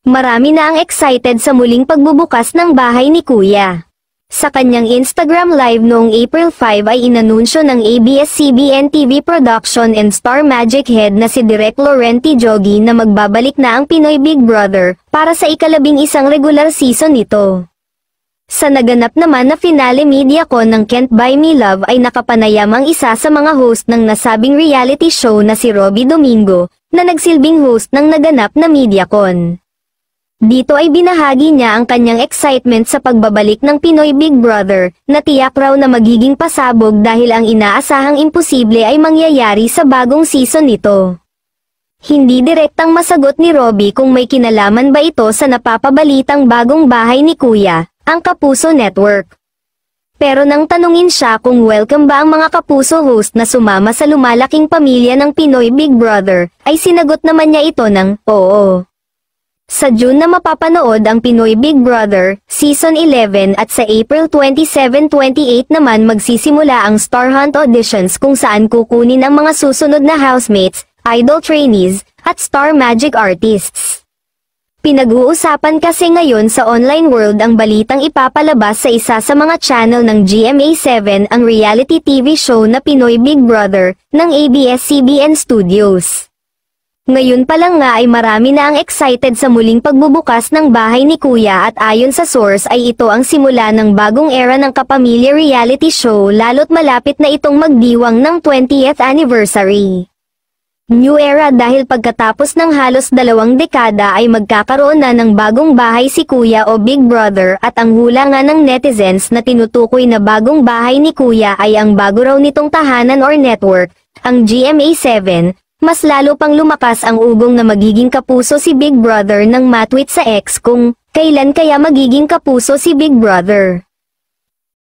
Marami na ang excited sa muling pagbubukas ng bahay ni Kuya. Sa kanyang Instagram Live noong April 5 ay inanunsyo ng ABS-CBN TV Production and Star Magic Head na si Direk Laurenti Jogi na magbabalik na ang Pinoy Big Brother para sa ika-11 regular season nito. Sa naganap naman na finale MediaCon ng Can't Buy Me Love ay nakapanayam ang isa sa mga host ng nasabing reality show na si Robby Domingo, na nagsilbing host ng naganap na MediaCon. Dito ay binahagi niya ang kanyang excitement sa pagbabalik ng Pinoy Big Brother, na tiyak raw na magiging pasabog dahil ang inaasahang imposible ay mangyayari sa bagong season nito. Hindi direktang masagot ni Robby kung may kinalaman ba ito sa napapabalitang bagong bahay ni Kuya, ang Kapuso Network. Pero nang tanungin siya kung welcome ba ang mga Kapuso host na sumama sa lumalaking pamilya ng Pinoy Big Brother, ay sinagot naman niya ito ng, oo. Sa June na mapapanood ang Pinoy Big Brother, Season 11 at sa April 27-28 naman magsisimula ang Star Hunt auditions kung saan kukunin ang mga susunod na housemates, idol trainees, at Star Magic artists. Pinag-uusapan kasi ngayon sa online world ang balitang ipapalabas sa isa sa mga channel ng GMA7 ang reality TV show na Pinoy Big Brother, ng ABS-CBN Studios. Ngayon pa lang nga ay marami na ang excited sa muling pagbubukas ng bahay ni Kuya at ayon sa source ay ito ang simula ng bagong era ng kapamilya reality show lalo't malapit na itong magdiwang ng 20th anniversary. New era dahil pagkatapos ng halos 2 dekada ay magkakaroon na ng bagong bahay si Kuya o Big Brother at ang hula nga ng netizens na tinutukoy na bagong bahay ni Kuya ay ang bago raw nitong tahanan or network, ang GMA7. Mas lalo pang lumakas ang ugong na magiging kapuso si Big Brother nang matweet sa X kung kailan kaya magiging kapuso si Big Brother.